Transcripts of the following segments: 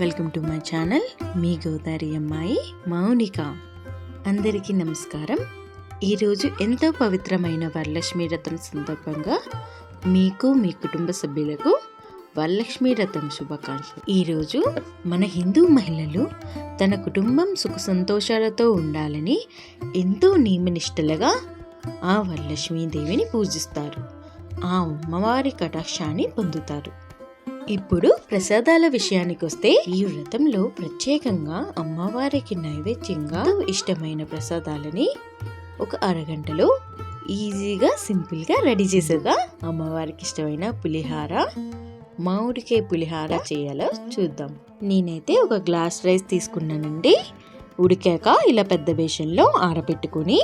Welcome to my channel. మీ గోదారి అమ్మాయి మౌనిక. అందరికీ నమస్కారం. ఈరోజు ఎంతో పవిత్రమైన వరలక్ష్మీ వ్రతం సందర్భంగా మీకు మీ కుటుంబ సభ్యులకు వరలక్ష్మీ వ్రతం శుభాకాంక్షలు. ఈరోజు మన హిందూ మహిళలు తన కుటుంబం సుఖ సంతోషాలతో ఉండాలని ఎంతో నియమనిష్టలుగా ఆ వరలక్ష్మీదేవిని పూజిస్తారు. ఆ అమ్మవారి కటాక్షాన్ని పొందుతారు. ఇప్పుడు ప్రసాదాల విషయానికి వస్తే, ఈ వ్రతంలో ప్రత్యేకంగా అమ్మవారికి నైవేద్యంగా ఇష్టమైన ప్రసాదాలని ఒక అరగంటలో ఈజీగా సింపుల్గా రెడీ చేసేగా అమ్మవారికి ఇష్టమైన పులిహార, మామిడికాయ పులిహార చేయాలో చూద్దాం. నేనైతే ఒక గ్లాస్ రైస్ తీసుకున్నానండి. ఉడికాక ఇలా పెద్ద బేషన్లో ఆరబెట్టుకుని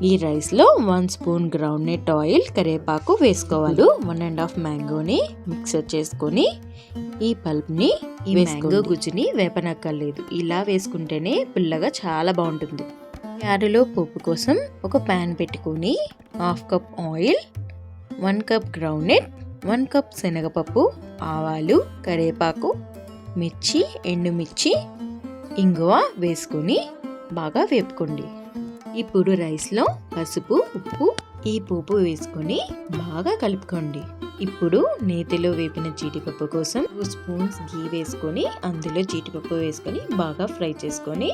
ఈ రైస్లో 1 స్పూన్ గ్రౌండ్ నట్ ఆయిల్, కరివేపాకు వేసుకోవాలి. 1.5 మ్యాంగోని మిక్సర్ చేసుకొని ఈ పల్ప్ని, ఈ మ్యాంగో గుజ్జుని వేపనక్కర్లేదు, ఇలా వేసుకుంటేనే పుల్లగా చాలా బాగుంటుంది. యారులో పోపు కోసం ఒక ప్యాన్ పెట్టుకొని 1/2 cup oil, 1 cup groundnut, 1 cup శనగపప్పు, ఆవాలు, కరివేపాకు, మిర్చి, ఎండుమిర్చి, ఇంగువ వేసుకొని బాగా వేపుకోండి. ఇప్పుడు రైస్లో పసుపు, ఉప్పు, ఈ పోపు వేసుకొని బాగా కలుపుకోండి. ఇప్పుడు నేతిలో వేపిన జీడిపప్పు కోసం 2 స్పూన్స్ గీ వేసుకొని అందులో జీడిపప్పు వేసుకొని బాగా ఫ్రై చేసుకొని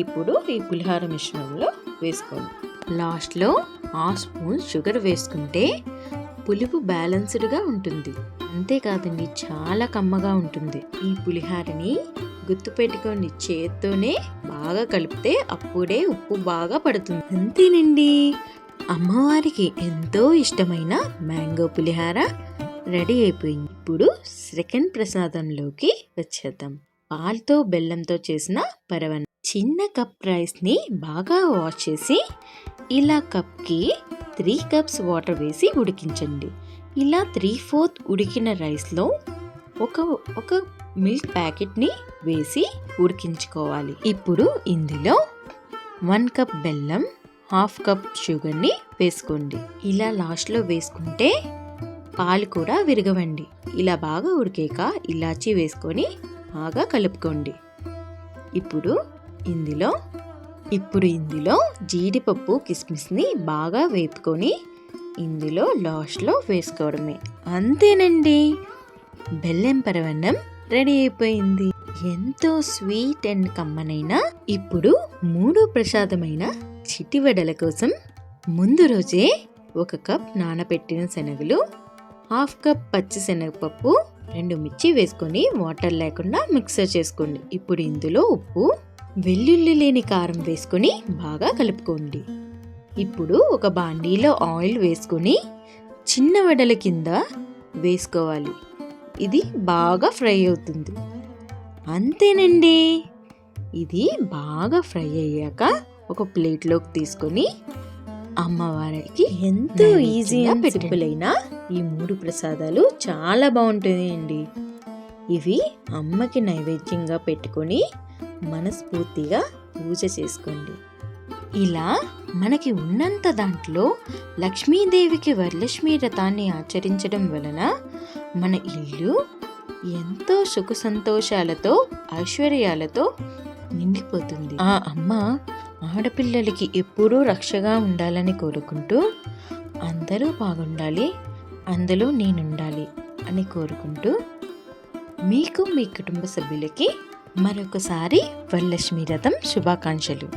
ఇప్పుడు ఈ పులిహార మిశ్రమంలో వేసుకోండి. లాస్ట్లో 1/2 స్పూన్ షుగర్ వేసుకుంటే పులుపు బ్యాలెన్స్డ్గా ఉంటుంది. అంతేకాదండి, చాలా కమ్మగా ఉంటుంది. ఈ పులిహారని గుర్తుపెట్టుకోండి, చేత్తోనే బాగా కలిపితే అప్పుడే ఉప్పు బాగా పడుతుంది. అంతేనండి, అమ్మవారికి ఎంతో ఇష్టమైన మ్యాంగో పులిహార రెడీ అయిపోయింది. ఇప్పుడు సెకండ్ ప్రసాదంలోకి వచ్చేద్దాం. పాలతో బెల్లంతో చేసిన పరవన్నం. చిన్న కప్ రైస్ని బాగా వాష్ చేసి ఇలా కప్కి 3 కప్స్ వాటర్ వేసి ఉడికించండి. ఇలా 3/4 ఉడికిన రైస్లో ఒక మిల్క్ ప్యాకెట్ని వేసి ఉడికించుకోవాలి. ఇప్పుడు ఇందులో 1 కప్ బెల్లం, 1/2 కప్ షుగర్ని వేసుకోండి. ఇలా లాస్ట్లో వేసుకుంటే పాలు కూడా విరగవండి. ఇలా బాగా ఉడికాక ఇలాచీ వేసుకొని బాగా కలుపుకోండి. ఇప్పుడు ఇందులో జీడిపప్పు, కిస్మిస్ని బాగా వేపుకొని ఇందులో లాస్ట్లో వేసుకోవడమే. అంతేనండి, బెల్లం పరవన్నం రెడీ అయిపోయింది. ఎంతో స్వీట్ అండ్ కమ్మనైన. ఇప్పుడు మూడో ప్రసాదమైన చిటివడల కోసం ముందు రోజే 1 కప్ నానబెట్టిన శనగలు, 1/2 కప్ పచ్చి శనగపప్పు, 2 మిర్చి వేసుకొని వాటర్ లేకుండా మిక్సర్ చేసుకోండి. ఇప్పుడు ఇందులో ఉప్పు, వెల్లుల్లి లేని కారం వేసుకొని బాగా కలుపుకోండి. ఇప్పుడు ఒక బాండీలో ఆయిల్ వేసుకొని చిన్న వడల కింద వేసుకోవాలి. ఇది బాగా ఫ్రై అవుతుంది. అంతేనండి, ఇది బాగా ఫ్రై అయ్యాక ఒక ప్లేట్లోకి తీసుకొని అమ్మవారికి ఎంతో ఈజీగా పెట్టుకులైన ఈ 3 ప్రసాదాలు చాలా బాగుంటాయండి. ఇవి అమ్మకి నైవేద్యంగా పెట్టుకొని మనస్ఫూర్తిగా పూజ చేసుకోండి. ఇలా మనకి ఉన్నంత దాంట్లో లక్ష్మీదేవికి వరలక్ష్మీ వ్రతాన్ని ఆచరించడం వలన మన ఇల్లు ఎంతో సుఖ సంతోషాలతో, ఐశ్వర్యాలతో నిండిపోతుంది. ఆ అమ్మ ఆడపిల్లలకి ఎప్పుడూ రక్షగా ఉండాలని కోరుకుంటూ, అందరూ బాగుండాలి, అందులో నేనుండాలి అని కోరుకుంటూ, మీకు మీ కుటుంబ సభ్యులకి మరొకసారి వరలక్ష్మీ వ్రతం శుభాకాంక్షలు.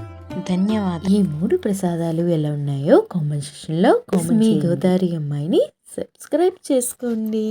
ధన్యవాదాలు. ఈ 3 ప్రసాదాలు ఎలా ఉన్నాయో కామెంట్ సెక్షన్లో మీ గోదారి అమ్మాయిని సబ్స్క్రైబ్ చేసుకోండి.